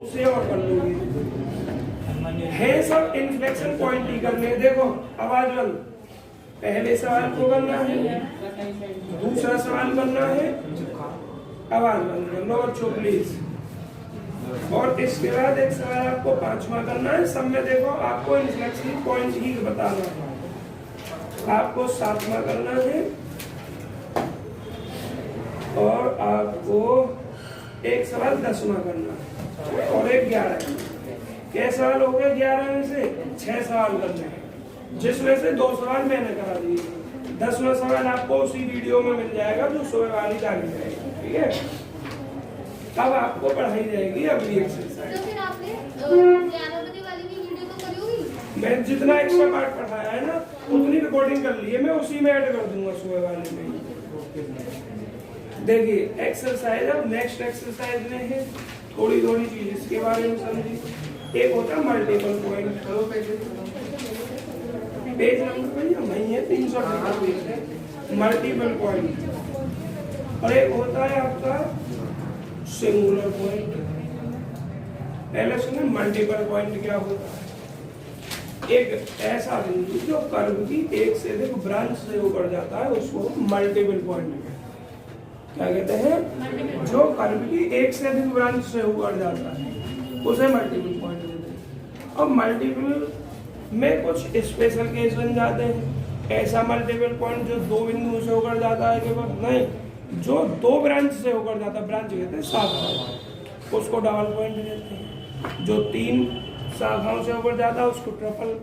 उसे और कर लोगे है सब इन्फ्लेक्शन पॉइंट ही करने। देखो आवाज बंद, पहले सवाल को करना है, दूसरा सवाल करना है, आवाज बंद कर लो बच्चों प्लीज। और इसके बाद एक सवाल आपको पांचवा करना है। सब में देखो आपको इन्फ्लेक्शन पॉइंट ही बताना है। आपको सातवां करना है और आपको एक सवाल 10वां करना है और एक 11। क्या सवाल हो गए 11 में से 6 सवाल करने हैं, जिसमें से 2 सवाल मैंने करा दिए। 10वां सवाल आपको उसी वीडियो में मिल जाएगा जो सुबह वाली डाली जाएगी, ठीक है। अब आपको पढ़ाई जाएगी अगली एक्सरसाइज। तो फिर आपने 11 बजे वाली भी वीडियो तो करी होगी। मैं जितना एक्स्ट्रा पार्ट पढ़ाया है ना उतनी रिकॉर्डिंग कर ली है, मैं उसी में ऐड कर दूंगा सुबह वाले में। देखिए एक्सरसाइज, अब नेक्स्ट एक्सरसाइज में है थोड़ी थोड़ी चीज इसके बारे में समझिए। एक होता है मल्टीपल पॉइंट, पेज नंबर वही है 300 है मल्टीपल पॉइंट। और एक होता है आपका सिंगुलर पॉइंट। पहले सुने मल्टीपल पॉइंट क्या होता है। एक ऐसा बिंदु जो कर्व की एक से अधिक ब्रांच से होकर जाता है उसको मल्टीपल पॉइंट कहते हैं। क्या कहते हैं? जो कर्व की एक से अधिक ब्रांच से होकर जाता है उसे मल्टीपल पॉइंट कहते हैं। अब मल्टीपल में कुछ स्पेशल केस बन जाते हैं। ऐसा मल्टीपल पॉइंट जो 2 बिंदुओं से होकर जाता है केवल नहीं, जो 2 ब्रांच से होकर जाता है, ब्रांच कहते हैं शाखा, उसको डबल पॉइंट कहते हैं। जो 3 शाखाओं से होकर जाता है उसको ट्रिपल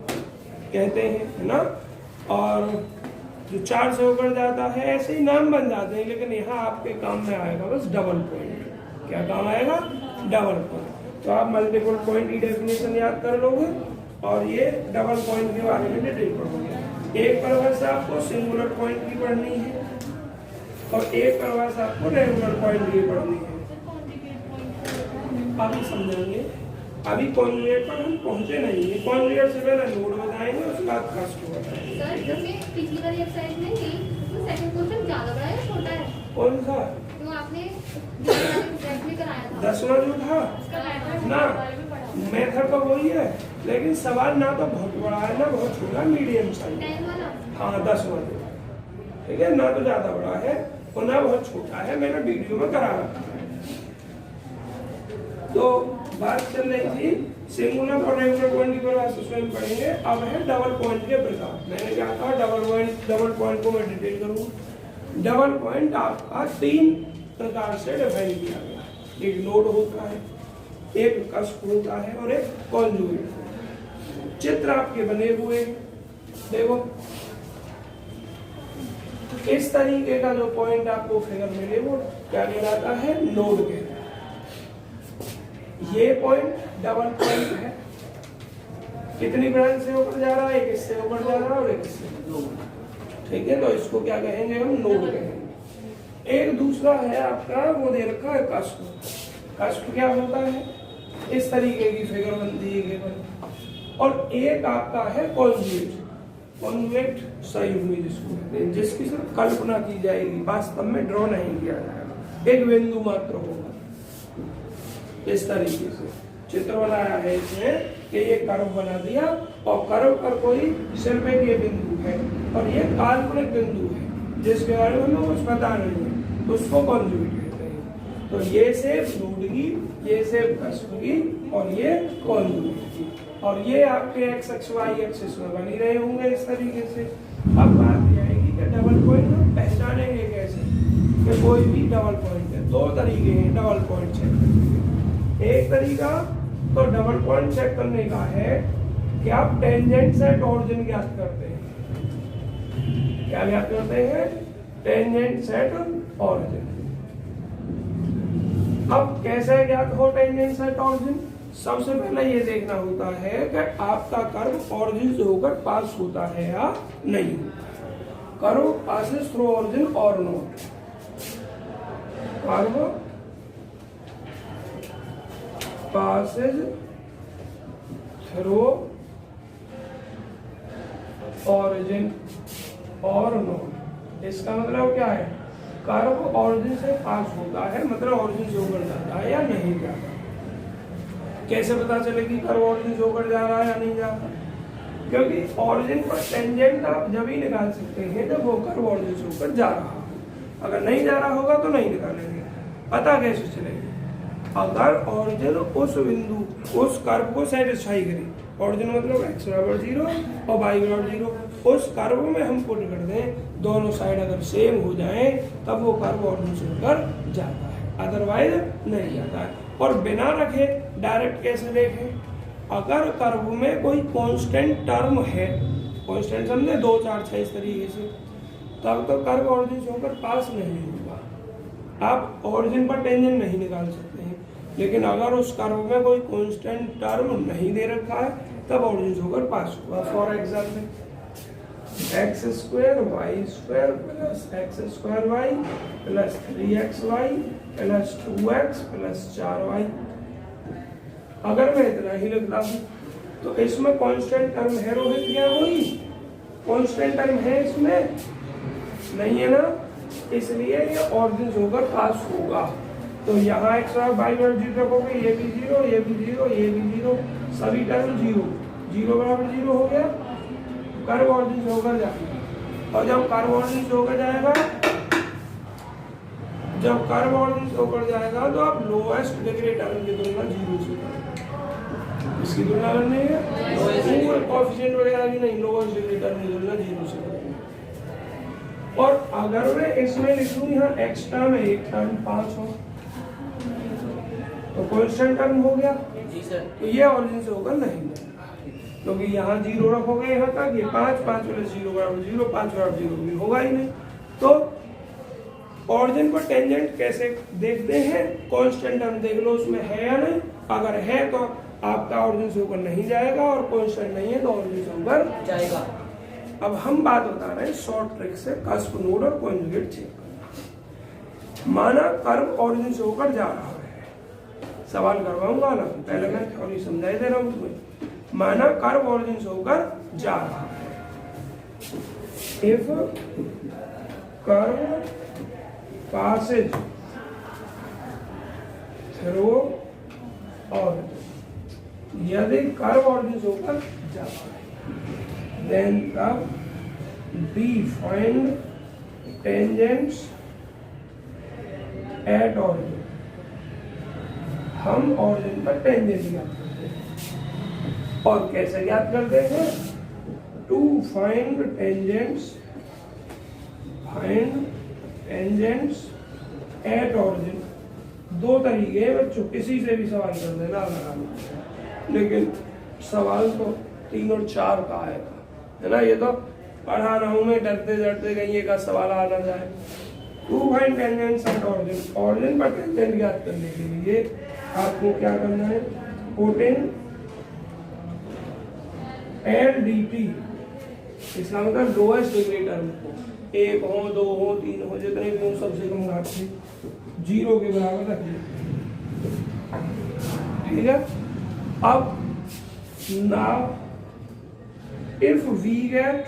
कहते हैं, है ना। और जो 4 से होकर जाता है ऐसे ही नाम बन जाते हैं, लेकिन यहाँ आपके काम में आएगा बस डबल पॉइंट। क्या काम आएगा? Double point. तो आप मल्टीपल पॉइंट की डेफिनेशन याद कर लोगे और ये डबल पॉइंट के बारे में डिटेल पढ़ोगे। एक परिभाषा आपको सिंगुलर पॉइंट की पढ़नी है और एक परिभाषा आपको रेगुलर पॉइंट की पढ़नी है। अभी समझेंगे, अभी कॉन्जुगेट पर हम पहुंचे नहीं है। कॉन्जुगेट से पहले नोड बताएंगे, उसके बाद कष्ट बताएंगे। सर जैसे पिछली वाली एक्सरसाइज में ही तो सेकंड क्वेश्चन ज्यादा बड़ा है छोटा है? कौन सा? तो आपने एग्जैक्टली कराया था 10वां जो था ना, मेथड तो वही है लेकिन सवाल ना तो बहुत बड़ा है ना बहुत छोटा, मीडियम साइज। 10 वाला? हाँ 10वां, ठीक है, ना तो ज्यादा बड़ा है और ना बहुत छोटा है। मैंने वीडियो में करा रखा है। तो बात चल रही थी सिंगुलर और रेगुलर पॉइंट की परिभाषा स्वयं पढ़ेंगे। अब है डबल पॉइंट के प्रकार। मैंने क्या कहा, डबल पॉइंट को मैं डिटेल करूंगा। डबल पॉइंट आपका 3 प्रकार से डिफाइन किया गया। एक नोड होता है, एक कस्प होता है और एक कॉन्जुगेट। चित्र आपके बने हुए हैं, देखो इस तरीके का जो पॉइंट आपको फिगर मिले वो क्या कहलाता है? नोड कहलाता है। ये पॉइंट डबल पॉइंट है। कितनी ब्रांच से होकर जा रहा है? एक इससे होकर जा रहा है और एक इससे, ठीक है। तो इसको क्या कहेंगे हम? नोड कहेंगे। एक दूसरा है आपका, वो दे रखा है कस्प। कस्प क्या होता है? इस तरीके की फिगर बनती है केवल। और एक आपका है कॉन्जुगेट। कॉन्जुगेट संयुग्मी जिसको कहते हैं, जिसकी सिर्फ कल्पना की जाएगी, वास्तव में ड्रॉ नहीं किया जाएगा, एक बिंदु मात्र होगा। इस तरीके से चित्र बनाया है इसमें कि ये कर्व बना दिया और कर्व पर कोई सिर्फ एक ये बिंदु है और ये काल्पनिक बिंदु है जिसके बारे में हमें कुछ पता नहीं है, तो उसको कॉन्जुगेट कहते हैं। तो ये सेफ नोड की, ये सेफ कस्प की और ये कॉन्जुगेट की। और ये आपके एक्स एक्स वाई एक्सिस में बनी रहे होंगे इस तरीके से। अब बात यह आएगी कि डबल पॉइंट हम पहचानेंगे कैसे कि कोई भी डबल पॉइंट है। 2 तरीके हैं डबल पॉइंट चेक करने के। एक तरीका तो डबल पॉइंट चेक करने का है कि आप टेंजेंट सेट ऑरिजिन ज्ञात करते हैं। क्या ज्ञात करते हैं? Tangent set origin. अब कैसे ज्ञात हो टेंजेंट सेट ऑरिजिन? सबसे पहले ये देखना होता है कि आपका कर्व ऑरिजिन से होकर पास होता है या नहीं। कर्व पासेस थ्रू ऑरिजिन और not. Curve passes through origin और नोड। इसका मतलब क्या है? कर्व ऑरिजिन से पास होता है, मतलब ऑरिजिन से होकर जाता है या नहीं जाता। कैसे पता चले कि कर्व ऑरिजिन से होकर जा रहा है या नहीं जा रहा? क्योंकि ऑरिजिन पर टेंजेंट आप जब ही निकाल सकते हैं जब वो कर्व ऑरिजिन से होकर जा रहा हो। अगर नहीं जा रहा होगा तो नहीं निकालेंगे। पता कैसे चलेगा? अगर ऑरिजिन उस बिंदु उस कर्व को सेटिस्फाई करे, ऑरिजिन मतलब x बराबर 0 और y बराबर 0, उस कर्व में हम पुट कर दें, दोनों साइड अगर सेम हो जाए तब वो कर्व ऑरिजिन से होकर जाता है, अदरवाइज नहीं जाता है। और बिना रखे डायरेक्ट कैसे देखें? अगर कर्व में कोई कांस्टेंट टर्म है, कांस्टेंट समझे 2 4 6 इस तरीके से, तब तो कर्व ऑरिजिन से होकर पास नहीं होगा। आप ऑरिजिन पर टेंजेंट नहीं निकाल सकते हैं, लेकिन अगर उस कर्व में कोई कांस्टेंट टर्म नहीं दे रखा है तब ऑरिजिन से होकर पास होगा। For example x square Y square plus X square Y plus 3xy plus 2x plus 4y। अगर मैं इतना ही लिखता हूँ तो इसमें कांस्टेंट टर्म है रोहित क्या कोई? कांस्टेंट टर्म है इसमें? नहीं है ना, इसलिए ये ऑरिजिन से होकर पास होगा। तो यहाँ x और y बराबर 0 रखोगे, ये भी 0, ये भी 0, ये भी 0, सभी टर्म 0, 0 बराबर 0 हो गया, कर्व ऑरिजिन से होकर जाएगा। और जब कर्व ऑरिजिन से होकर जाएगा, जब कर्व ऑरिजिन से होकर जाएगा तो आप लोएस्ट डिग्री टर्म की तुलना 0 से करेंगे। इसकी तुलना करनी है कोएफिशिएंट वगैरह की नहीं, लोएस्ट डिग्री टर्म की तुलना 0 से करेंगे। और अगर मैं इसमें लिखूं यहाँ x टर्म है, एक टर्म 5 हो तो कांस्टेंट टर्म हो गया जी सर। तो ये ऑरिजिन से होकर नहीं जाएगा, क्योंकि यहाँ 0 रखोगे यहाँ तक, ये 5 5 प्लस 0 बराबर 0, 5 बराबर 0 भी होगा ही नहीं। तो ऑरिजिन पर टेंजेंट कैसे देखते हैं? कांस्टेंट टर्म देख लो उसमें है या नहीं, अगर है तो आपका ऑरिजिन से होकर नहीं जाएगा, और कांस्टेंट नहीं है तो ऑरिजिन से होकर जाएगा। अब हम बात बता रहे हैं शॉर्ट ट्रिक से कस्प नोड और कॉन्जुगेट चेक। माना कर्व ऑरिजिन से होकर जा रहा है, सवाल करवाऊंगा ना, पहले मैं थ्योरी समझाई दे रहा हूं तुम्हें। माना कर्व ऑरिजिन से होकर जा रहा है, if curve passes through origin, यदि कर्व ऑरिजिन से होकर जाता है, then तब we find tangents at origin। हम ऑरिजिन पर टेंजेंट ज्ञात करते हैं, और कैसे ज्ञात करते हैं? To find tangents, find tangents at origin. दो तरीके हैं बच्चों, किसी से भी सवाल कर देना लगा, लेकिन सवाल तो 3 और 4 का आएगा, है ना। ये तो पढ़ा रहा हूं मैं डरते डरते कहीं एक सवाल आ ना जाए। To find tangents at origin, origin पर टेंजेंट ज्ञात करने के लिए आपको क्या करना है? पुटिंग LDT, इसका मतलब लोएस्ट डिग्री टर्म को, 1 हो 2 हो 3 हो जितने भी हो सबसे कम घात से 0 के बराबर रख दीजिए, ठीक है। अब नाउ इफ वी गेट,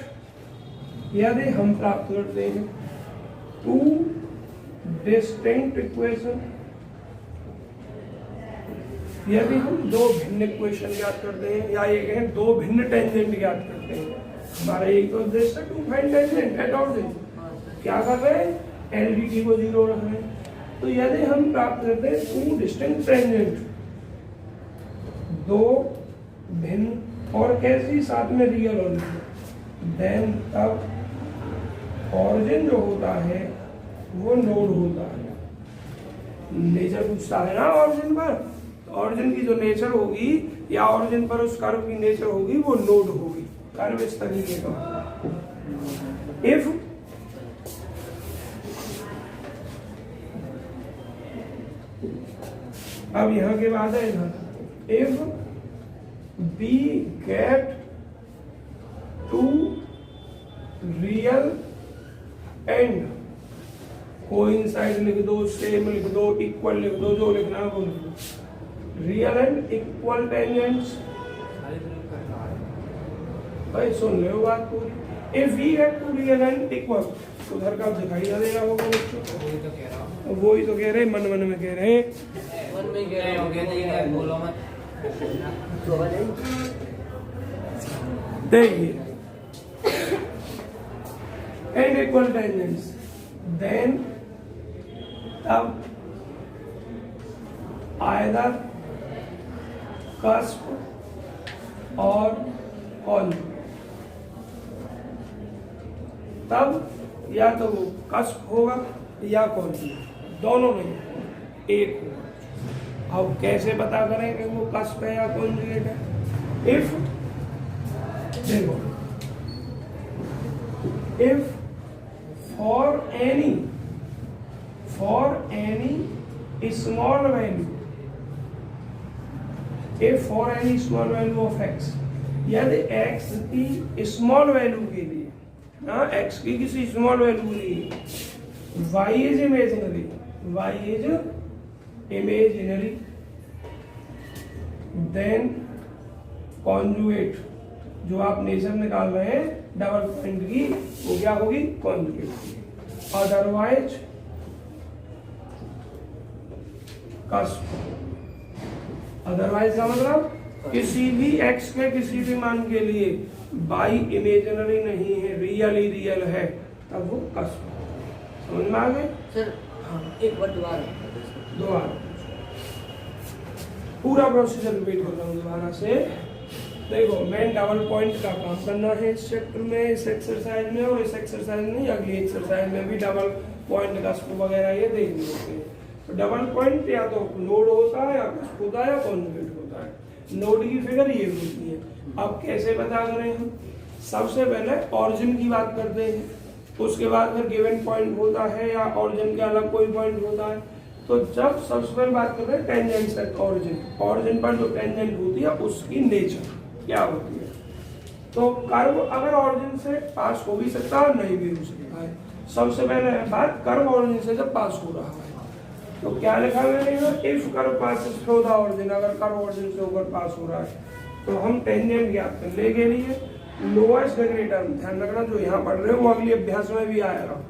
यदि हम प्राप्त करते हैं 2 डिस्टिंक्ट इक्वेशन, यदि हम 2 भिन्न इक्वेशन ज्ञात करते हैं, या ये कहें 2 भिन्न टेंजेंट ज्ञात करते हैं, हमारा एक तो उद्देश्य है to find tangent at origin. क्या कर रहे हैं? LDT को 0 रख रहे हैं। तो यदि हम प्राप्त करते हैं 2 डिस्टिंक्ट टेंजेंट, 2 भिन्न, और कैसी साथ में रियल ऑरिजिन, देन तब ऑरिजिन जो होता है वो नोड होता है। नेचर पूछता है ना ऑरिजिन पर, ऑरिजिन की जो नेचर होगी या ऑरिजिन पर उस कर्व की नेचर होगी वो नोड होगी। कर्व इस तरीके का, इफ अब यहां के बाद है if we get 2 real and coincide लिख दो, सेम लिख दो, इक्वल लिख दो, जो लिखना है वो लिख दो, रियल एंड इक्वल टेंजेंट्स। भाई सुन लो बात पूरी। If we get 2 real and equal, उधर का दिखाई ना देगा होगा बच्चों, वही तो कह रहे हैं, मन मन में कह रहे हैं, मन में कह रहे होंगे, बोलो मत। देखिए एंड इक्वल टेंजेंट्स देन तब आइदर कस्प और कॉन्जुगेट, तब या तो वो कस्प होगा या कॉन्जुगेट, दोनों नहीं, एक होगा। अब कैसे पता करें कि वो कस्प है या कॉन्जुगेट है? इफ देखो, if for any small value, if for any small value of x, यदि एक्स की स्मॉल वैल्यू के लिए, हाँ एक्स की किसी स्मॉल वैल्यू के लिए Y is imaginary, then conjugate, जो आप नेचर निकाल रहे हैं डबल पॉइंट की, वो क्या होगी? कॉन्जुगेट। अदरवाइज कस्प, अदरवाइज का मतलब किसी भी एक्स के किसी भी मान के लिए बाई इमेजिनरी नहीं है, रियल ही रियल है, तब वो कस्प। समझ में आ गए सर? हाँ, एक बार दोबारा पूरा प्रोसीजर रिपीट कर रहा हूँ दोबारा से। देखो, मैं डबल पॉइंट का काम करना है इस चैप्टर में, इस एक्सरसाइज में, और इस एक्सरसाइज में अगली एक्सरसाइज में भी डबल पॉइंट कस्प वगैरह ये देखने होते हैं। तो डबल पॉइंट या तो नोड होता है, या कस्प होता है, या कॉन्जुगेट होता है। नोड की फिगर ये होती है। अब कैसे पता करें हम? सबसे पहले ऑरिजिन की बात करते हैं, उसके बाद फिर गिवन पॉइंट होता है या ऑरिजिन के अलग कोई पॉइंट होता है। तो जब सबसे पहले बात करते हैं टेंजेंट से ऑरिजिन, ऑरिजिन पर जो टेंजेंट होती है उसकी नेचर क्या होती है। तो कर्व अगर ऑरिजिन से पास हो भी सकता है, नहीं भी हो सकता है। सबसे पहले बात कर्व ऑरिजिन से जब पास हो रहा है तो क्या लिखा मैंने? If curve passes through the origin, अगर कर्व ऑरिजिन से होकर पास हो रहा है तो हम टेंजेंट ज्ञात करने के लिए लोएस्ट डिग्री टर्म, ध्यान रखना जो यहाँ पढ़ रहे हो वो अगले अभ्यास में भी आएगा,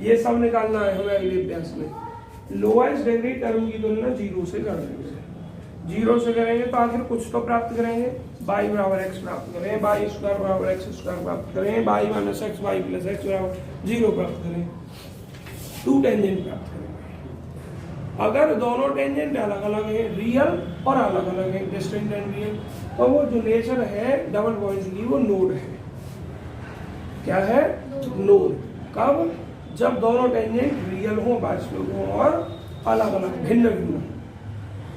ये सब निकालना है हमें अगले अभ्यास में। लोएस्ट डिग्री टर्म की तुलना जीरो से कर देंगे, जीरो से करेंगे तो आखिर कुछ तो प्राप्त करेंगे, y बराबर x प्राप्त करें, y स्क्वायर बराबर x स्क्वायर प्राप्त करें, y minus x, y plus x बराबर जीरो प्राप्त करें, टू टेंजेंट प्राप्त करेंगे। अगर दोनों टेंजेंट अलग अलग है, रियल और अलग अलग है, डिस्टिंक्ट एंड रियल, तो वो जो नेचर है डबल पॉइंट की वो नोड है। क्या है? नोड। कब? जब दोनों टेंजेंट रियल हो, वास्तविक हो और अलग अलग भिन्न भिन्न।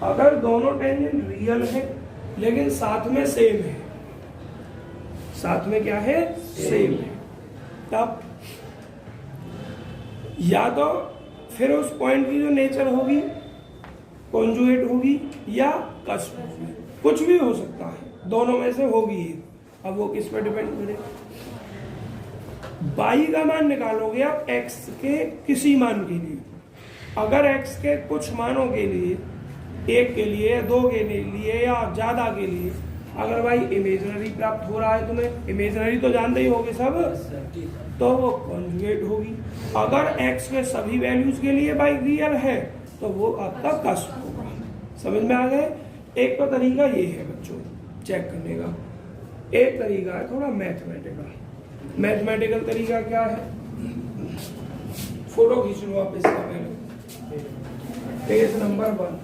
अगर दोनों टेंजेंट रियल है लेकिन साथ में सेम है, साथ में क्या है? सेम है, तब या तो फिर उस पॉइंट की जो नेचर होगी कॉन्जुगेट होगी या कस्प होगी, कुछ भी हो सकता है, दोनों में से होगी। अब वो किस पर डिपेंड करे? बाई का मान निकालोगे आप x के किसी मान के लिए। अगर x के कुछ मानों के लिए, एक के लिए, दो के लिए या ज्यादा के लिए, अगर भाई इमेजिनरी प्राप्त हो रहा है तुम्हें, इमेजिनरी तो जानते ही होगे सब, तो वो कॉन्जुगेट होगी। अगर x के सभी वैल्यूज के लिए भाई रियल है तो वो आपका कस्प होगा। समझ में आ गए? एक तो तरीका ये है बच्चों चेक करने का, एक तरीका है थोड़ा मैथमेटिकल। मैथमेटिकल तरीका क्या है? फोटो खींच लो आप इसका पहले, पेज नंबर 1।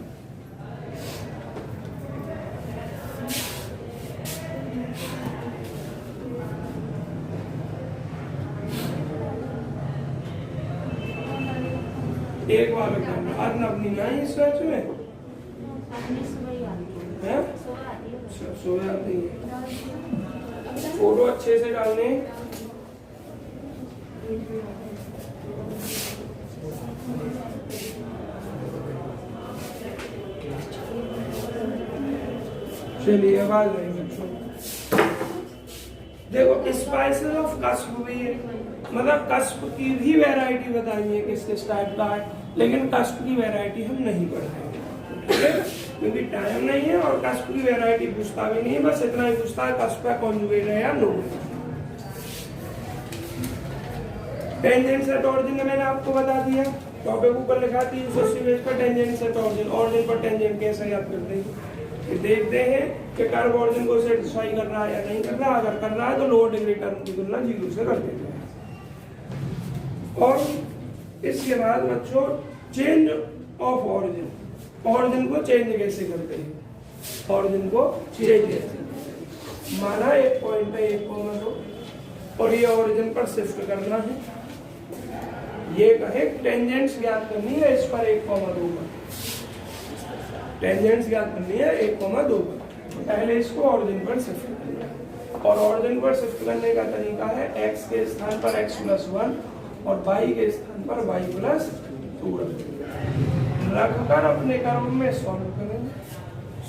एक बार अपनी ना इस बैच में है, सो जाती है। फोटो अच्छे से डालने, चलिए आवाज नहीं बच्चों। देखो स्पाइसेस ऑफ कस्प भी है, मतलब कस्प की भी वैरायटी बताई है किस किस टाइप का है, लेकिन कस्प की वैरायटी हम नहीं पढ़ाएंगे, ठीक है? क्योंकि टाइम नहीं है और कस्प की वैरायटी पूछता भी नहीं है, बस इतना ही पूछता है कस्प का कॉन्जुगेट है या नोड है। टेंजेंट सेट ऑरिजिन मैंने आपको बता दिया, टॉपिक ऊपर लिखा 380 पेज पर टेंजेंट सेट ऑरिजिन, ऑरिजिन पर टेंजेंट कैसे याद करते हैं। फिर देखते हैं कि कर्व ऑरिजिन को सेटिस्फाई कर रहा है या नहीं कर रहा। अगर कर रहा है तो लोअर डिग्री टर्म की तुलना 0 से कर देते हैं। और इसके बाद बच्चों चेंज ऑफ ऑरिजिन, ऑरिजिन को चेंज कैसे करते हैं, ऑरिजिन को चेंज कैसे, माना एक पॉइंट है 1,2 और ये ऑरिजिन पर शिफ्ट करना है। ये कहे टेंजेंट्स ज्ञात करनी है इस पर 1,2 पर, टेंजेंट्स ज्ञात करनी है 1,2 पर। पहले इसको ऑरिजिन पर शिफ्ट करना और ऑरिजिन पर शिफ्ट करने का तरीका है x के स्थान पर x+1 और y के स्थान पर y+2 रखकर अपने कर्व में सॉल्व करेंगे।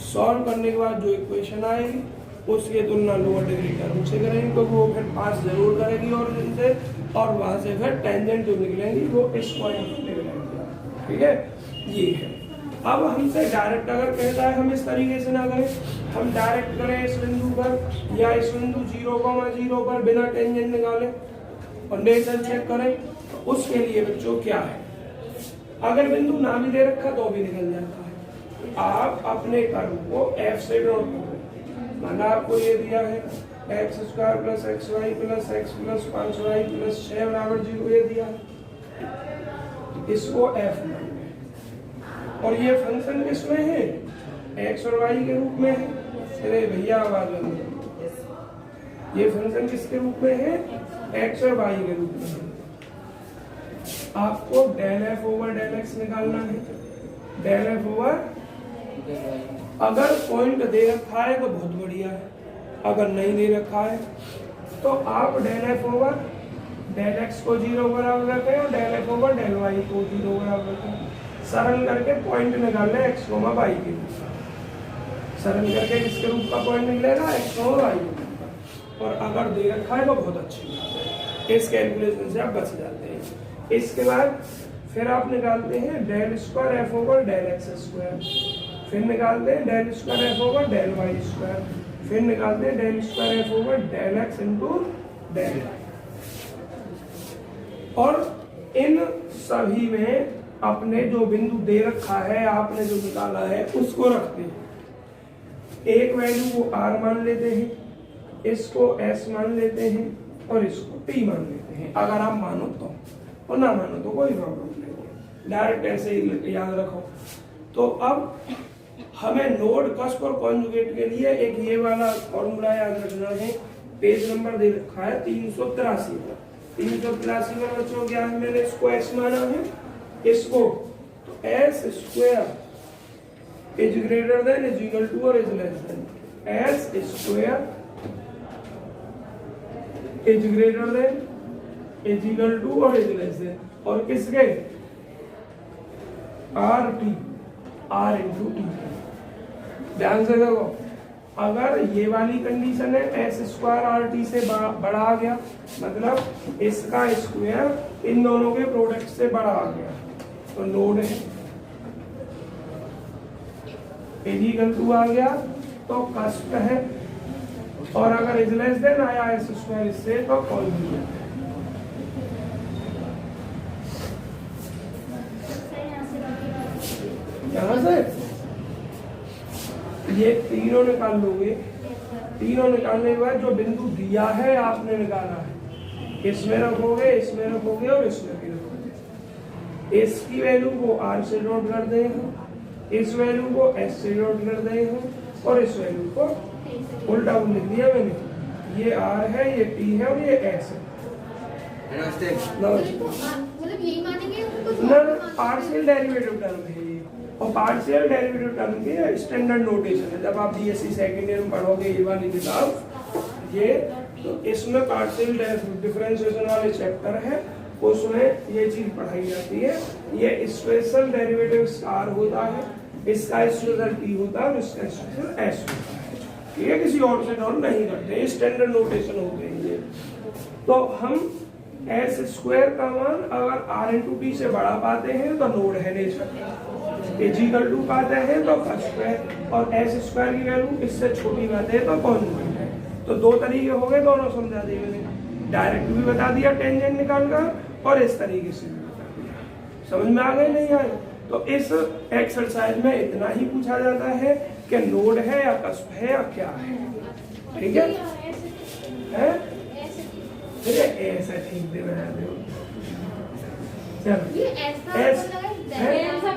सॉल्व करने के बाद जो इक्वेशन आएगी उसकी तुलना लोअर डिग्री टर्म से करेंगे क्योंकि वो फिर पास जरूर करेगी ऑरिजिन से, और वहां से फिर टेंजेंट जो निकलेंगी वो इस पॉइंट पर निकलेंगी। ठीक है, ये है। अब हमसे डायरेक्ट अगर कहता है हम इस तरीके से ना करें, हम डायरेक्ट करें इस बिंदु पर या इस बिंदु 0,0 पर बिना टेंजेंट निकाले और नेचर चेक करें, तो उसके लिए बच्चों क्या है, अगर बिंदु ना भी दे रखा तो भी निकल जाता है। आप अपने कर्व को f से ड्रॉ करें। माना आपको ये दिया है x² + xy + x + 5y + 6 = 0, ये दिया है, इसको f मान लें। और ये फंक्शन किसमें है, x और y के रूप में है। अरे भैया आवाज बंद, ये फंक्शन किसके रूप में है, x और y के रूप में है। आपको del f/del x निकालना है। del f/, अगर पॉइंट दे रखा है तो बहुत बढ़िया है, अगर नहीं दे रखा है तो आप del f/del x को 0 बराबर रखें और del f/del y को 0 बराबर रखें। सरल करके पॉइंट निकालना है x, y के रूप का। सरल करके किसके रूप का पॉइंट निकलेगा, x, y के रूप का। और अगर दे रखा है तो बहुत अच्छी बात है, इस कैलकुलेशन से आप बच जाते हैं। इसके बाद फिर आप निकालते हैं del स्क्वायर f/del x², फिर निकालते हैं del स्क्वायर f/del y², फिर निकालते हैं del square f/del x × del y। और इन सभी में अपने जो बिंदु दे रखा है, आपने जो निकाला है उसको रखते हैं। एक वैल्यू को r मान लेते हैं, इसको s मान लेते हैं और इसको t मान लेते हैं। अगर आप मानो तो, और ना मानो तो कोई प्रॉब्लम नहीं है, डायरेक्ट ऐसे ही याद रखो। तो अब हमें नोड, कस्प और कॉन्जुगेट के लिए एक ये वाला फॉर्मूला याद रखना है। पेज नंबर दे रखा है 383 पर। 383 पर बच्चों क्या है, मैंने इसको s माना है, इसको तो s² is greater than is equal to और is less than, s² is greater than is equal to और इज लेस देन, और किसके, r × t। ध्यान से देखो, अगर ये वाली कंडीशन है s² rt से बड़ा आ गया, मतलब इसका स्क्वायर इन दोनों के प्रोडक्ट से बड़ा आ गया, तो नोड है। इक्वल टू आ गया तो कस्प है, और अगर इज लेस देन आया s² इससे तो कॉन्जुगेट है। यहाँ से ये तीनों निकाल लोगे। तीनों निकालने के बाद जो बिंदु दिया है आपने निकाला है, इसमें रखोगे, इसमें रखोगे और इसमें भी रखोगे। इसकी वैल्यू को r से नोट कर देंगे, इस वैल्यू को s से नोट कर देंगे और इस वैल्यू को उल्टा लिख दिया मैंने। ये r है, ये t है और ये s है। मतलब यही मानेंगे ना, पार्शियल डेरिवेटिव टर्म है ये, और पार्शियल डेरिवेटिव टर्म के स्टैंडर्ड नोटेशन है। जब आप बीएससी सेकंड ईयर में पढ़ोगे ये वाली किताब, ये तो इसमें पार्शियल डिफरेंशिएशन वाले चैप्टर है, उसमें ये चीज पढ़ाई जाती है। ये स्पेशल डेरिवेटिव r होता है, इसका स्पेशल t होता है और इसका स्पेशल s होता है। ये किसी और से नॉन नहीं करते, स्टैंडर्ड नोटेशन होते हैं ये। तो हम s² का मान अगर r × t से बड़ा पाते हैं तो नोड है नेचर, इक्वल टू पाते हैं तो कस्प है, और s² की वैल्यू इससे छोटी पाते हैं तो कॉन्जुगेट है। तो दो तरीके हो गए, दोनों समझा दिए मैंने, डायरेक्ट भी बता दिया टेंजेंट निकाल कर और इस तरीके से भी बता दिया। समझ में आ गए नहीं आए? तो इस एक्सरसाइज में इतना ही पूछा जाता है कि नोड है या कस्प है या क्या है, ठीक है? हैं? फिर ऐसा ठीक दे बना दो। चलो ये ऐसा ऐसा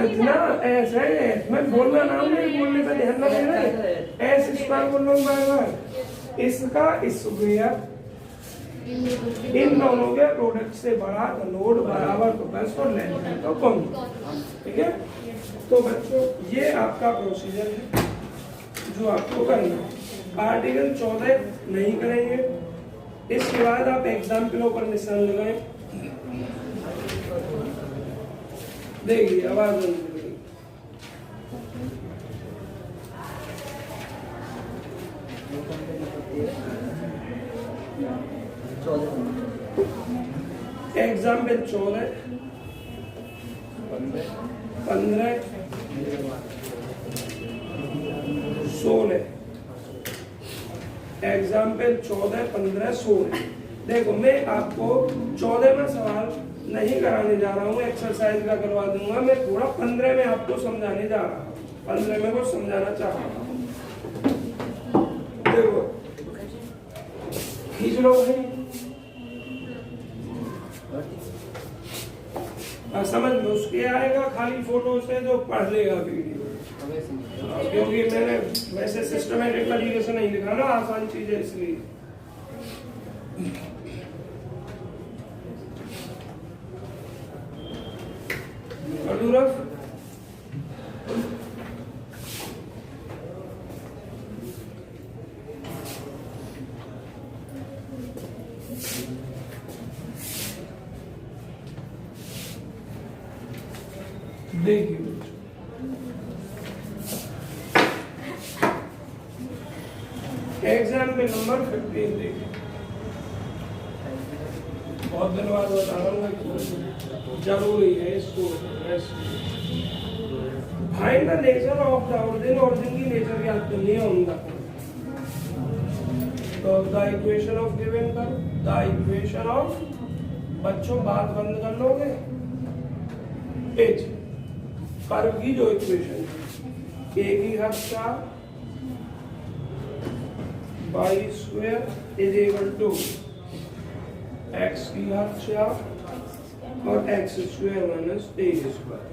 इतना ऐसा है, मैं बोलना नाम नहीं, बोलने का ध्यान ना देना। ऐसे स्क्वायर बोल रहा हूँ बार बार। इसका स्क्वायर इन दोनों के प्रोडक्ट से बड़ा तो नोड बराबर तो बस और लेंथ है तो कम, ठीक है? तो बच्चों ये आपका प्रोसीजर है जो आपको करना है। आर्टिकल 14 नहीं करेंगे, इसके बाद आप एग्जाम्पलों पर निशान लगाएं। देखिए आवाज एग्जाम्पल 14, 15, 16। एग्जाम्पल 14, 15, 16। देखो मैं आपको 14 में सवाल नहीं कराने जा रहा हूँ, एक्सरसाइज का करवा दूंगा। मैं थोड़ा 15 में आपको समझाने जा रहा हूँ, 15 में को समझाना चाह रहा हूँ। देखो खींच लो भाई, समझ में उसके आएगा खाली फोटो से जो पढ़ लेगा वीडियो, क्योंकि मैंने वैसे सिस्टमेटिक तरीके से नहीं लिखा ना, आसान चीज है इसलिए। देखिए एग्जाम्पल नंबर 15 देखिए, बहुत दिन बाद बता रहा हूँ, जरूरी है इसको। Find the nature of the origin, origin की नेचर याद करनी है उनका। तो द इक्वेशन ऑफ गिवन कर, द इक्वेशन ऑफ, बच्चों बात बंद कर लोगे। एच कर्व की जो इक्वेशन है, ए की हद 4 y square is equal to x की हद 4 और x square minus a square.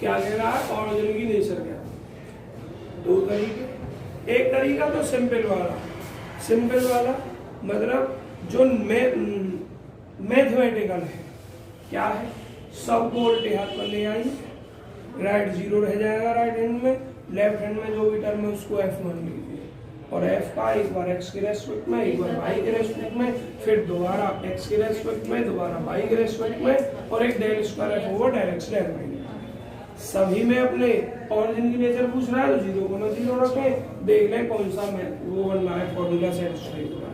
क्या कह रहा है? ऑरिजिन की नेचर क्या? दो तरीके, एक तरीका तो सिंपल वाला, सिंपल वाला मतलब जो मैथमेटिकल है, क्या है? सब को उल्टे हाथ पर ले आइए, राइट 0 रह जाएगा राइट हैंड में, लेफ्ट हैंड में जो भी टर्म है उसको एफ मान लीजिए, और एफ का एक बार एक्स के रेस्पेक्ट में, एक बार वाई के रेस्पेक्ट में, फिर दोबारा एक्स के रेस्पेक्ट में, दोबारा वाई के रेस्पेक्ट में, और एक del square f over del x del y. सभी में अपने ऑरिजिन की नेचर पूछ रहा है तो 0,0 रखें, देख लें कौन सा वो बनना है, फॉर्मूला सेटिस्फाई हो रहा है।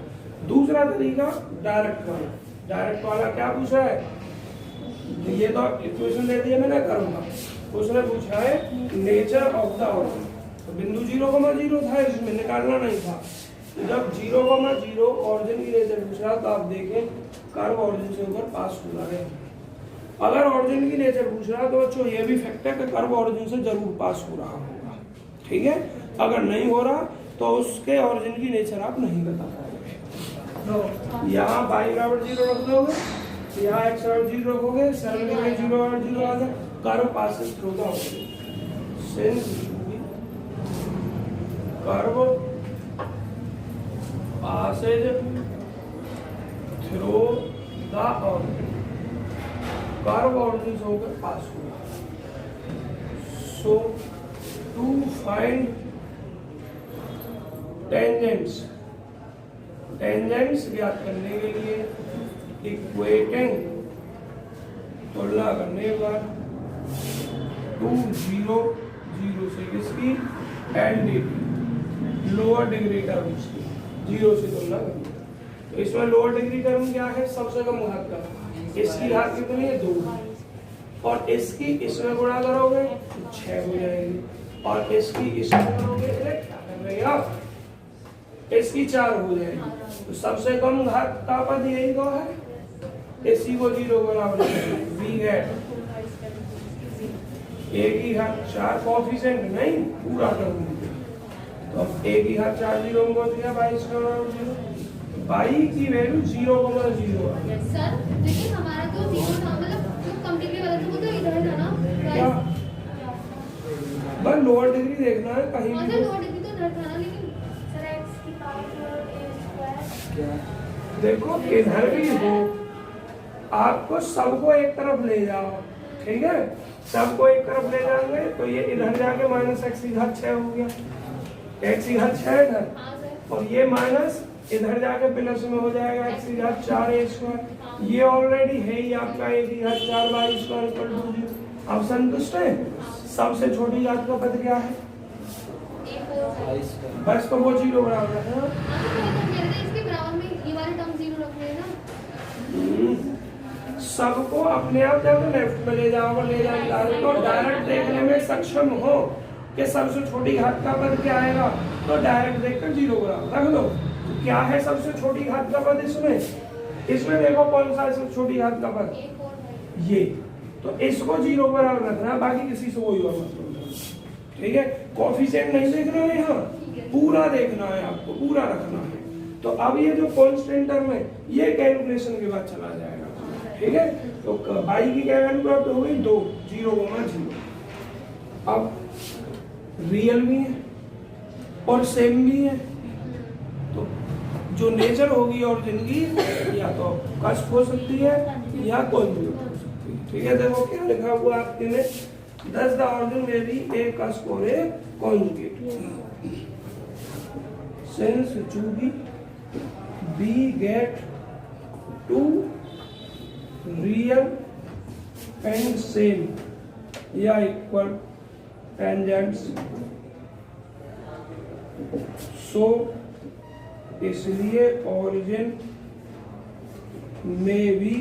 दूसरा तरीका डायरेक्ट वाला, डायरेक्ट वाला क्या पूछा है? ये तो इक्वेशन दे दी है मैंने करूंगा, उसने पूछा है नेचर ऑफ द ऑरिजिन, तो बिंदु 0,0 था, इसमें निकालना नहीं था। जब 0,0 ऑरिजिन की नेचर पूछ रहा तो आप देखें कर्व ऑरिजिन से ऊपर पास हो रहा है। अगर ऑरिजिन की नेचर पूछ रहा तो बच्चों ये भी फैक्ट है कि कर्व ऑरिजिन से जरूर पास हो रहा होगा, ठीक है? अगर नहीं हो रहा तो उसके ऑरिजिन की नेचर आप नहीं बता पाओगे। तो यहाँ y बराबर 0 रख दोगे, यहाँ x बराबर 0 रखोगे, सरल में 0 बराबर 0 आ गया, curve passes through the origin, since curve Passage through the origin, curve origin से होकर पास हुआ। सो टू फाइंड टेंजेंट्स, टेंजेंट्स ज्ञात करने के लिए इक्वेटिंग, तुलना करने के बाद 2 0 0 से किसकी एलडीटी लोअर डिग्री टर्म्स की 0 से तुलना करनी। तो इसमें लोअर डिग्री टर्म क्या है? सबसे कम घात का, इसकी घात कितनी है? 2, और इसकी इसमें गुणा करोगे तो 6 हो जाएगी, और इसकी इसमें करोगे क्या कर रहे हैं आप? इसकी 4 हो जाएगी। तो सबसे कम घात का पद यही तो है, इसी को 0 बराबर वी गेट ए की घात 4 कोएफिशिएंट नहीं पूरा टर्म। तो अब ए की घात 4 0 में पहुंच गया, बाई स्क्वायर बराबर 0। बाई की वैल्यू 0,0 है। यस सर, लेकिन हमारा जो 0 था मतलब जो कंप्लीटली गलत है वो तो इधर था ना क्या गाइस। बस लोअर डिग्री देखना है कहीं कौन भी सा तो। लोअर डिग्री तो इधर था ना, लेकिन सर x की पावर a स्क्वायर। देखो इधर भी हो, आपको सबको एक तरफ ले जाओ, ठीक है, सबको एक तरफ ले जाएंगे तो ये इधर जाके माइनस एक्स की घात 6 हो गया, एक्स की घात 6 इधर, हाँ सर। और ये माइनस इधर जाके प्लस में हो जाएगा एक्स की घात 4 ए स्क्वायर। ये ऑलरेडी है ही आपका ए की घात 4 वाई स्क्वायर इक्वल टू 0। अब संतुष्ट है? सबसे छोटी घात का पद क्या है? A4 बस तो वो 0 बराबर है ना? हाँ तो वो तो मेरे इसके बराबर में ये वाले टर्म 0 रख रहे हैं ना। सबको अपने आप जब लेफ्ट में ले जाएगा तो डायरेक्ट देखने में सक्षम हो कि सबसे छोटी घात का पद क्या आएगा, तो डायरेक्ट देखकर 0 बराबर रख दो। तो क्या है सबसे छोटी घात का पद इसमें देखो कौन सा सबसे छोटी घात का पद, A4 है। ये। तो इसको 0 बराबर रखना है, बाकी किसी से कोई और मतलब नहीं, ठीक है। कोएफिशिएंट नहीं देखना है यहाँ, पूरा देखना है आपको, पूरा रखना है। तो अब ये जो कांस्टेंट टर्म है ये कैलकुलेशन के बाद चला जाएगा, ठीक है। तो बाई की क्या वैल्यू प्राप्त हो गई 2, 0,0। अब रियल भी है और सेम भी है, तो जो नेचर होगी ओरिजिन की या तो कष्ट हो सकती है या कॉन्जुगेट हो सकती है, ठीक है। देखो क्या लिखा हुआ आपके में, 10 the origin may be a cusp or a conjugate since चूंकि B get two real and same या equal tangents, so इसलिए origin में भी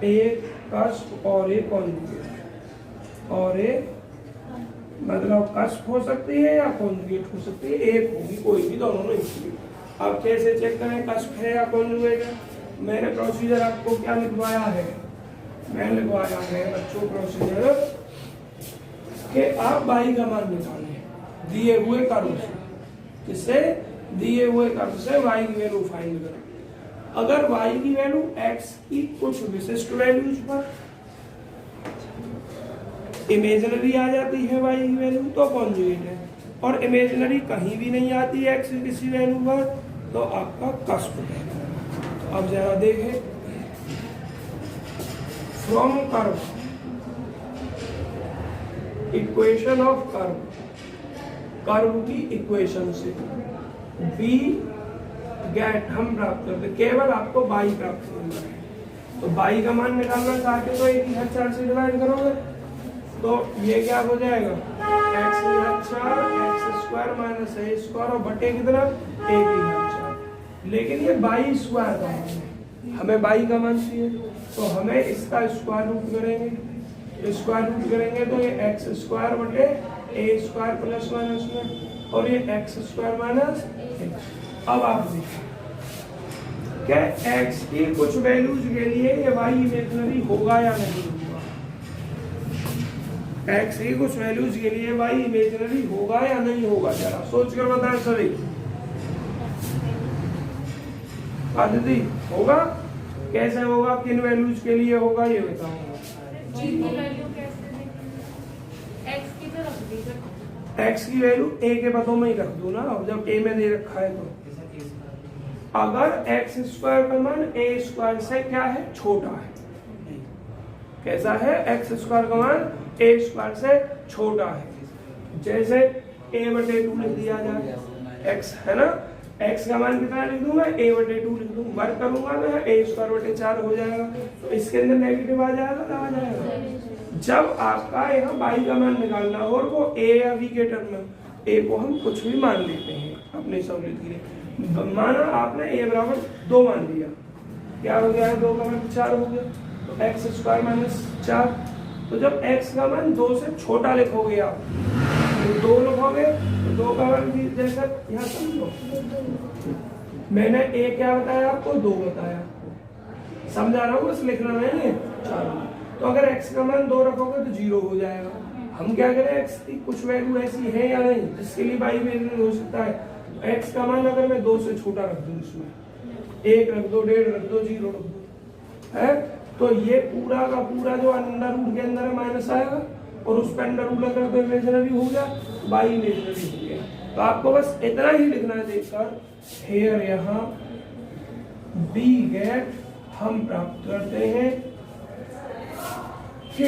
एक कस्प और एक कॉन्जुगेट, और एक मतलब कस्प हो सकती है या कॉन्जुगेट हो सकती है, एक होगी, कोई भी, दोनों नहीं होगी। अब कैसे चेक करें कस्प है या कॉन्जुगेट है? मैंने प्रोसीजर आपको क्या लिखवाया है, मैंने लिखवाया है बच्चों प्रोसीजर कि आप बाई का मान निकालें दिए हुए कर्व से, किससे? दिए हुए कर्व से y की वैल्यू फाइंड करें। अगर y की वैल्यू x की कुछ विशिष्ट वैल्यूज पर इमेजिनरी आ जाती है y की वैल्यू तो कॉन्जुगेट है, और इमेजिनरी कहीं भी नहीं आती है x की किसी वैल्यू पर तो आपका कस्प है। तो अब जरा देखें, from curve, equation of curve, curve की इक्वेशन से बी गेट हम प्राप्त करते, केवल आपको बाई प्राप्त करना है। तो बाई का मान निकालना चाहते तो एक ही घात 4 से डिवाइड करोगे तो ये क्या हो जाएगा, x की घात 4 x square minus a square और बटे कितना a की घात 4। लेकिन ये बाई स्क्वायर का मान है, हमें बाई का मान चाहिए तो हमें इसका स्क्वायर रूट करेंगे, स्क्वायर रूट करेंगे तो ये x स्क्वायर बटे a स्क्वायर प्लस माइनस में, और ये x स्क्वायर माइनस x। अब आप देखिए क्या x की कुछ वैल्यूज के लिए ये y इमेजिनरी होगा या नहीं होगा, x की कुछ वैल्यूज के लिए y इमेजिनरी होगा या नहीं होगा, जरा सोच कर बताएं सभी। आदिति होगा, कैसे होगा, किन वैल्यूज के लिए होगा ये बताओ। x की वैल्यू a के पदों में ही रख दो ना, अब जब a में दे रखा है तो अगर एक्स स्क्वायर का मान ए स्क्वायर से क्या है, छोटा है, कैसा है, एक्स स्क्वायर का मान ए स्क्वायर से छोटा है, जैसे a बटे 2 लिख दिया जाए, x है ना, x का मान कितना लिख दूंगा, a बटे 2 लिख दूँ, वर्क करूंगा मैं a स्क्वायर बटे 4 हो जाएगा, तो इसके अंदर नेगेटिव आ जाएगा ना, आ जाएगा। जब आपका यहाँ y का मान निकालना हो और वो a या v के टर्म में, a को हम कुछ भी मान लेते हैं अपनी सहूलियत के लिए, माना आपने a बराबर 2 मान लिया, क्या हो गया, 2 का मान 4 हो गया, तो एक्स स्क्वायर माइनस 4। तो जब x का मान 2 से छोटा लिखोगे आप, तो 2 लिखोगे तो 2 का मान भी जैसा यहाँ समझो, मैंने a क्या बताया आपको, 2 बताया, समझा रहा हूँ, बस लिखना नहीं है। तो अगर x का मान 2 रखोगे तो 0 हो जाएगा। हम क्या करें, x की कुछ वैल्यू ऐसी है या नहीं जिसके लिए बाई इमेजिनरी हो सकता है। x का मान अगर मैं 2 से छोटा रख दूं, इसमें 1 रख दो, 1.5 रख दो, 0 रख दो, है तो ये पूरा का पूरा जो अंडर रूट के अंदर है माइनस आएगा, और उस पर अंडर रूट अगर तो इमेजिनरी हो गया, बाई इमेजिनरी हो गया। तो आपको बस इतना ही लिखना है देखकर, हेयर यहाँ बी गेट हम प्राप्त करते हैं कि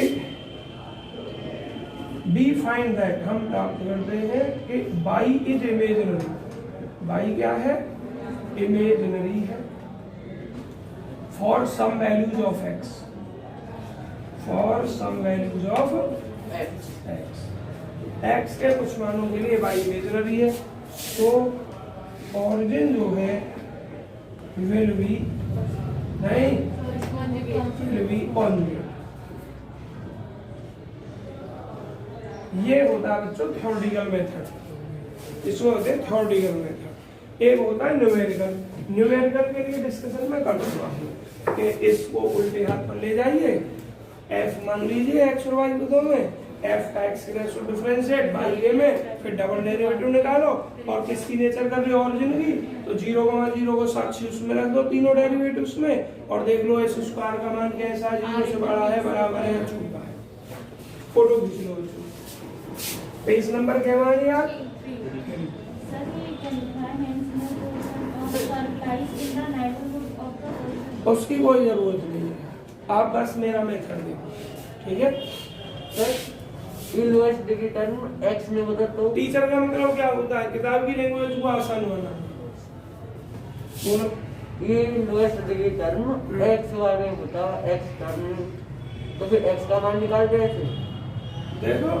बी फाइंड दैट हम प्राप्त करते हैं कि बाई इज इमेजिनरी। बाई क्या है, इमेजिनरी है for some values of x, for some values of x के कुछ मानों के लिए बाई इमेजिनरी है। तो ऑरिजिन जो है विल बी नहीं, विल बी कॉन्जुगेट। ये होता है बच्चों थ्योरेटिकल मेथड, इसको होते हैं थ्योरेटिकल मेथड। एक होता है न्यूमेरिकल। न्यूमेरिकल के लिए डिस्कशन में कर चुका हूँ कि इसको उल्टे हाथ पर ले जाइए, f मान लीजिए x और y पदों में, f का x के रेशो डिफरेंशिएट बाई a में, फिर डबल डेरिवेटिव निकालो और किसकी नेचर कर रही है, ऑरिजिन की। तो 0,0 को साक्षी उसमें रख दो, तीनों डेरिवेटिव्स में, और देख लो s स्क्वायर का मान कैसा है, 0 से बड़ा है, बराबर है, छोटा है। फोटो खींच लो। पेज नंबर क्या मानिए आप, उसकी कोई जरूरत नहीं है, आप बस मेरा मेथड देखो, ठीक है। इनवर्स डिग्री टर्म x में बदल तो टीचर का मतलब क्या होता है, किताब की लैंग्वेज को आसान बनाना। बोलो, ये inverse degree term x y में होता x टर्म, तो फिर x का मान निकाल कैसे? देखो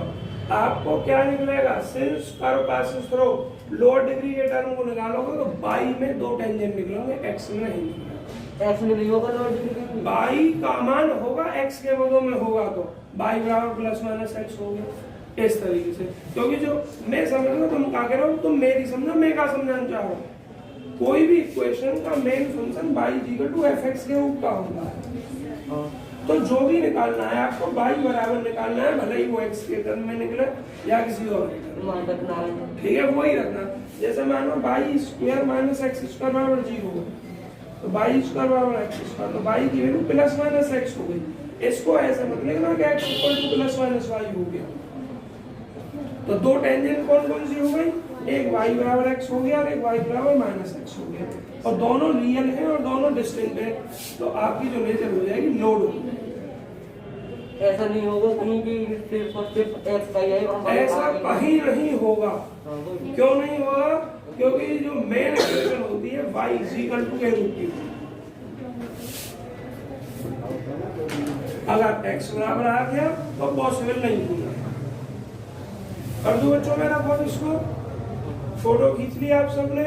आपको क्या निकलेगा, since curve passes through lower degree के टर्म को निकालोगे तो बाई में 2 टेंजेंट निकलेंगे, x में नहीं निकलेगा। x में नहीं होगा लोअर डिग्री, बाई का मान होगा x के पदों में होगा, तो बाई बराबर प्लस माइनस x हो गया इस तरीके से। क्योंकि जो मैं समझ रहा हूँ, तुम क्या कह रहे हो, तुम मेरी समझो, मैं क्या समझाना चाह रहा हूँ। कोई भी इक्वेशन का main function y equal to fx के रूप का होता है। तो जो भी निकालना है आपको बाई बराबर निकालना है, भले ही वो x के टर्म में निकले या किसी और के टर्म में, ठीक है, वही रखना। जैसे मानो y square minus x square बराबर 0, तो बाई स्क्वायर बराबर एक्स स्क्वायर, तो बाई की वैल्यू प्लस माइनस एक्स हो गई। इसको ऐसे मत लिखना कि x equal to plus minus y हो गया। तो 2 टेंजेंट कौन कौन सी हो गई, एक y बराबर x हो गया और एक y बराबर माइनस एक्स हो गया, और दोनों रियल हैं और दोनों डिस्टिंक्ट हैं। तो आपकी जो नेचर हो जाएगी लोड हो जाएगी। ऐसा नहीं होगा कहीं कि सिर्फ और सिर्फ x का ही है, ऐसा कहीं नहीं होगा। क्यों नहीं होगा, क्योंकि जो मेन इक्वेशन होती है y इक्वल टू के रूप की, अगर x बराबर आ गया तो पॉसिबल नहीं होगा। कर दो बच्चों मेरा बहुत, इसको फोटो खींच लिया आप सबने।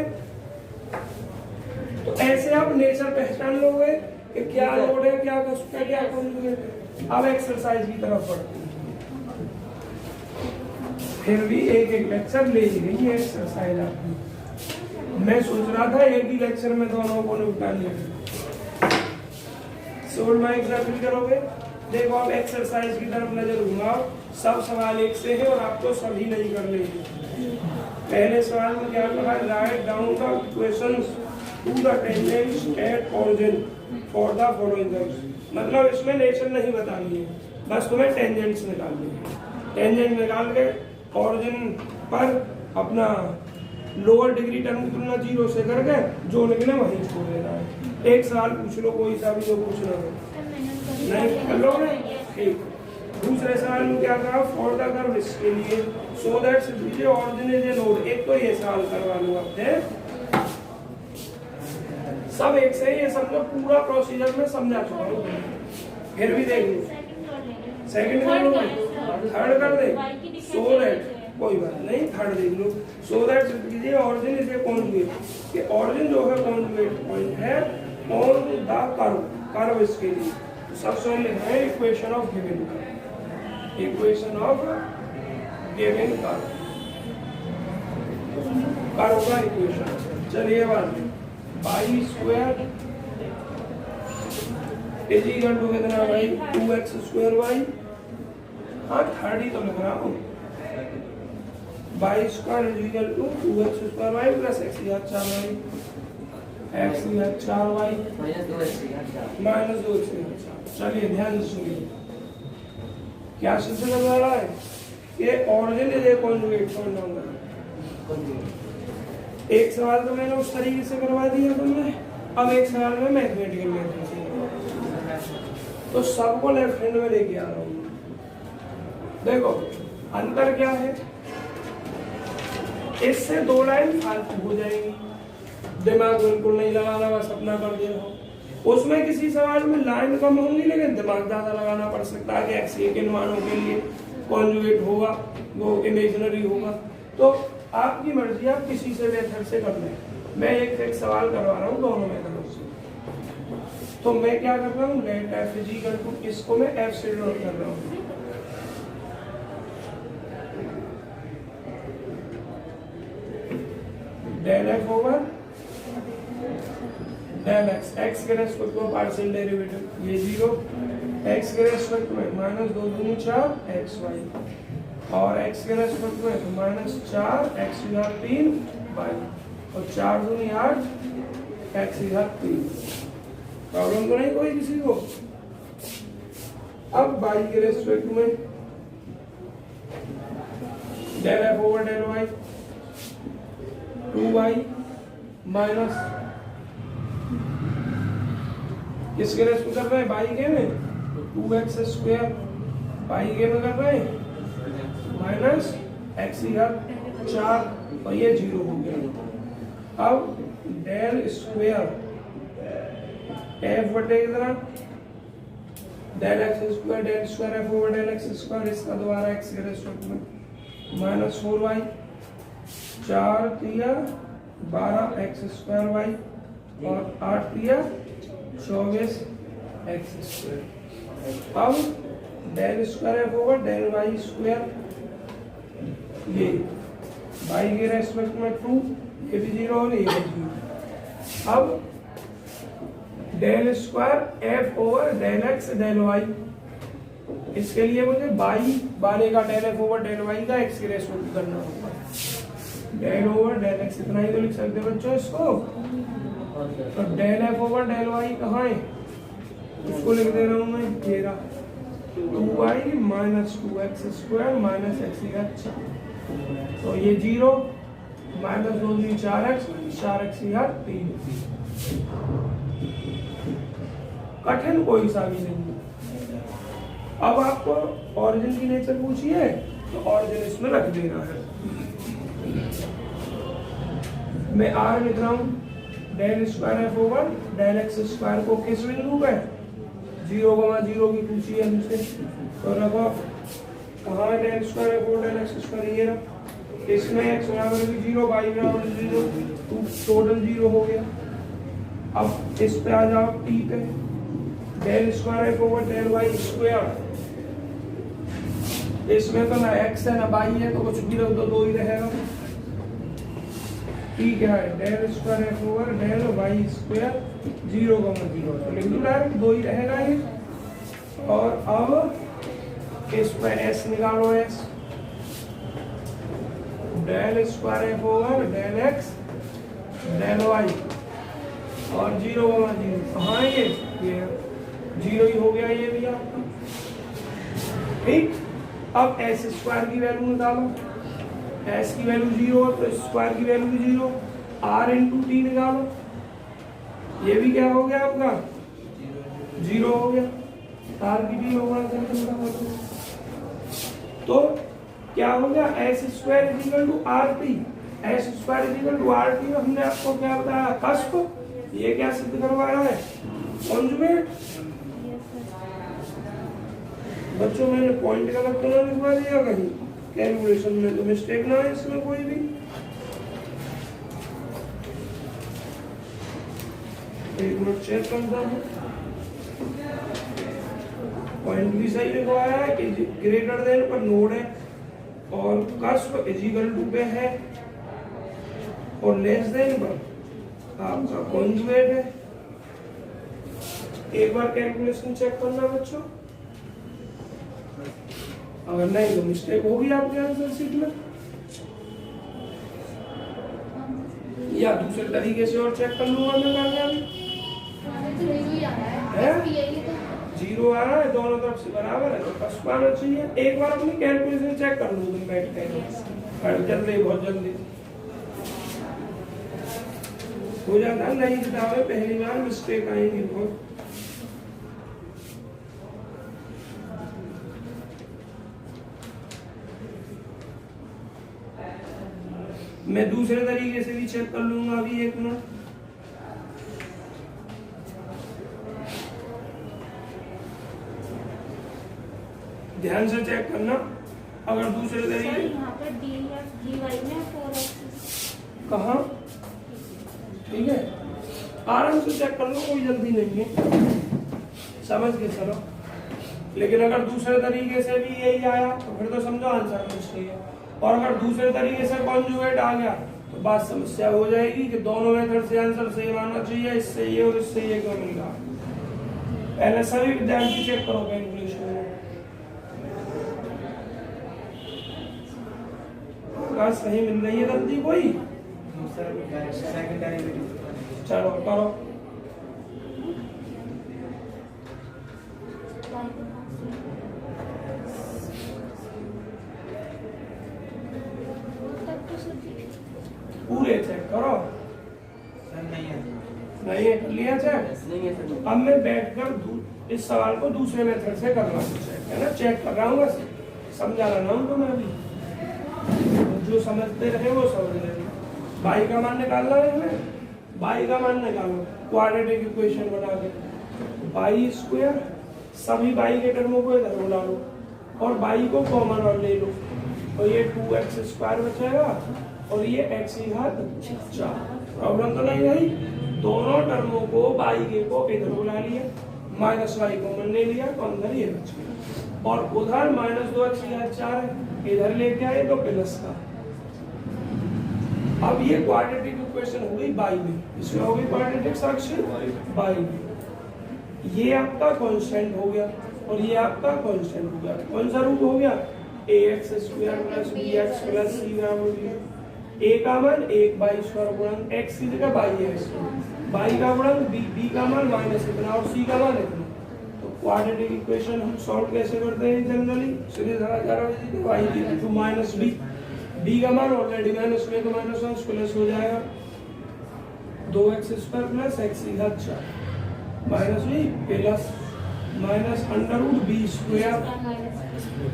तो ऐसे आप नेचर पहचान लोगे कि क्या लोड है, क्या कष्ट है, क्या कॉन्जुगेट है। अब एक्सरसाइज की तरफ बढ़ते हैं। फिर भी एक एक लेक्चर ले ली गई है एक्सरसाइज आपकी। मैं सोच रहा था एक ही लेक्चर में दोनों को निपटा लिया। सोल्ड माइक फिल करोगे, देखो आप एक्सरसाइज की तरफ नजर घुमाओ। सब सवाल एक से है और आपको सभी नहीं कर लेंगे। पहले सवाल में क्या कहा, right down the equations to the tangents at origin for the following. मतलब इसमें नेचर नहीं बतानी है, बस तुम्हें टेंजेंट्स निकालनी है। टेंजेंट निकाल के ऑरिजिन पर अपना लोअर डिग्री टर्म की तुलना 0 से करके जो निकले वहीं छोड़ देना है। एक सवाल पूछ लो, कोई सा भी जो पूछना हो। नहीं कर लोगे, ठीक। दूसरे सवाल में क्या कहा, फॉर द कर्व इसके लिए सो दैट दीजिए ऑरिजिन इज ए नोड। एक तो ये सवाल करवा लो आपने, सब एक से ये समझो, पूरा प्रोसीजर में समझा चुका हूँ। फिर भी देख लो, सेकंड कर लो, थर्ड कर दे, सो दैट कोई बात नहीं, थर्ड देख लो। सो दैट कीजिए ऑरिजिन इज ए कॉन्जुगेट, कि ऑरिजिन जो है कॉन्जुगेट पॉइंट है ऑन द कर्व। कर्व इसके लिए सबसे पहले है equation of given curve, equation of given curve, curve का इक्वेशन। चलिए बात, y square is equal to कितना भाई 2x²y। हाँ थर्ड ही तो लिख रहा हूँ, y square is equal to 2x² plus x की घात 4y, x की घात 4y माइनस 2x की घात 4। चलिए ध्यान से सुनिए, क्या सिद्ध करवा रहा है कि origin is a conjugate polynomial. एक सवाल तो मैंने उस तरीके से करवा दिया तुमने, अब एक सवाल में मैथमेटिकल मेथड से, तो सबको लेफ्ट हैंड में लेके आ रहा हूँ। देखो अंतर क्या है, इससे दो लाइन फालतू हो जाएंगी, दिमाग बिल्कुल नहीं लगाना, बस अपना कर दे रहो। उसमें किसी सवाल में लाइन कम होंगी लेकिन दिमाग ज्यादा लगाना पड़ सकता है कि एक्स के मानों के लिए कॉन्जुगेट होगा, वो इमेजिनरी होगा। तो आपकी मर्जी, आप किसी से मेथड से कर लें। मैं एक सवाल करवा रहा हूँ दोनों मेथडों से। तो मैं क्या कर रहा हूँ, let f is equal to, इसको मैं एफ से डिनोट कर रहा हूँ। Del f over del x, x के रेस्पेक्ट में पार्शियल डेरिवेटिव ये 0, एक्स के रेस्पेक्ट में माइनस 2 दूनी 4 एक्स वाई, और एक्स के रेस्पेक्ट में तो माइनस 4 एक्स की घात 3 वाई, और 4 दूनी 8 एक्स की घात 3। प्रॉब्लम तो नहीं कोई किसी को। अब वाई के रेस्पेक्ट में del f over del y 2y minus, किसके रेस्पेक्ट कर रहे हैं, बाई के में 2x², बाई के में कर रहे हैं माइनस एक्स की घात 4, और ये 0 हो गया। अब डेल स्क्वायर एफ बटे कितना, del x² del square f over del x², इसका दोबारा x के रेस्पेक्ट में माइनस 4y, 4 तिया 12 x²y, और 8 तिया 24 x²। अब del square f over del y², ये y के रेस्पेक्ट में 2, ये भी 0 और ये भी 0। अब del square f over del x del y, इसके लिए मुझे बाई वाले का del f over del y का x के रेस्पेक्ट करना होगा। डेल ओवर डेल एक्स, इतना ही तो लिख सकते हैं बच्चों इसको। तो del f over del y कहाँ है, उसको लिख दे रहा हूँ मैं, ये रहा 2y minus 2x² minus x की घात 4, तो ये 0 माइनस 2 4x, 4x की घात 3। कठिन कोई सा भी नहीं। अब आपको ऑरिजिन की नेचर पूछिए तो ऑरिजिन इसमें रख देना है। मैं r लिख रहा हूँ, del square f over del x² को किस बिंदु पे 0,0 की पूछी है हमसे, तो रखो कहाँ है del square f over del x², ये रहा, इसमें x बराबर 0 y बराबर 0, तो टोटल 0 हो गया। अब इस पे आ जाओ t पे, del square f over del y², इसमें तो ना x है ना y है, तो कुछ भी रख दो, 2 ही रहेगा। ठीक है, del square f over del y² 0,0, तो लिख दो डायरेक्ट, 2 ही रहेगा ये। और अब इस पे s निकालो, s del square f over del x del y, और 0,0 कहाँ है ये 0 ही हो गया ये भी आपका। ठीक, अब s² की वैल्यू निकालो, s की वैल्यू 0 तो स्क्वायर की वैल्यू भी 0, r इंटू t निकालो, ये भी क्या हो गया आपका 0 हो गया, r की भी होगा। तो क्या हो गया, s² is equal to rt, s² is equal to rt में हमने आपको क्या बताया, कस्प, ये क्या सिद्ध करवाया है, कॉन्जुगेट। बच्चों मैंने पॉइंट गलत तो नहीं लिखवा दिया कहीं, कैलकुलेशन में तो मिस्टेक ना है इसमें कोई भी। एक मिनट चेक करता हूँ, पॉइंट भी सही लिखवाया है कि ग्रेटर देन पर नोड है, और कस्प इज इक्वल टू पे है, और लेस देन पर आपका कॉन्जुगेट है। एक बार कैलकुलेशन चेक करना बच्चों, अगर नहीं तो मिस्टेक होगी आपके आंसर शीट में, या दूसरे तरीके से और चेक कर लूंगा मैं कामयाबी। तो जीरो ही आ रहा है? है यही तो जीरो आ रहा है, दोनों तरफ से बराबर है तो फर्स्ट आना चाहिए। एक बार अपनी कैलकुलेशन चेक कर लूँ तुम बैठ के, जल्दी बहुत जल्दी हो जाता है। नहीं किताब में पहली बार मिस्टेक आएंगी बहुत। मैं दूसरे तरीके से भी चेक कर लूंगा अभी, एक मिनट। ध्यान से चेक करना, अगर दूसरे सर तरीके यहाँ पर DFGY में 4x कहाँ, ठीक है आराम से चेक कर लो, कोई जल्दी नहीं है, समझ के चलो। लेकिन अगर दूसरे तरीके से भी यही आया तो फिर तो समझो आंसर कुछ नहीं है, और अगर दूसरे तरीके से कॉन्जुगेट आ गया तो बात समस्या हो जाएगी कि दोनों मेथड से आंसर सेम आना चाहिए, इससे ये और इससे ये क्यों मिल रहा। पहले सभी विद्यार्थी चेक करो कैलकुलेशन में, सही मिल रही है गलती कोई, चलो करो। पूरे चेक करो, नहीं है कर लिया चेक। नहीं है सर। अब मैं बैठकर इस सवाल को दूसरे मेथड से कर रहा हूँ चेक, है ना, चेक कर रहा हूँ बस, समझा रहा हूँ तो मैं अभी, जो समझते रहे वो समझ रहे। बाई का मान निकालना है हमें, बाई का मान निकालो क्वाड्रेटिक इक्वेशन बना के, बाई स्क्वायर, सभी बाई के टर्मों को इधर बुला लो और बाई को कॉमन और ले लो, तो ये 2x स्क्वायर बचेगा और ये x की घात 4। प्रॉब्लम तो नहीं आई, दोनों टर्मों को बाई के को इधर बुला लिया, माइनस वाई कॉमन ले लिया तो अंदर ये बच गया, और उधर माइनस 2x की घात 4 है, इधर लेके आए तो प्लस का। अब ये क्वाड्रेटिक इक्वेशन हो गई बाई में, इसमें हो गई क्वाड्रेटिक साक्षी बाई में, ये आपका कांस्टेंट हो गया और ये आपका कांस्टेंट हो गया। कौन सा रूप हो गया, ax square plus bx plus c बराबर है a का मान 1 बाई स्क्वायर गुणन x की जगह बाई है, बाई का गुणन b का मान माइनस इतना और c का मान इतना। तो क्वाड्रेटिक इक्वेशन हम सॉल्व कैसे करते हैं जनरली, सीधे धरा जा रहा है y की टू माइनस b का मान ऑलरेडी माइनस में तो माइनस 1 प्लस हो जाएगा 2x स्क्वायर प्लस x की घात 4 minus b plus minus under root b square,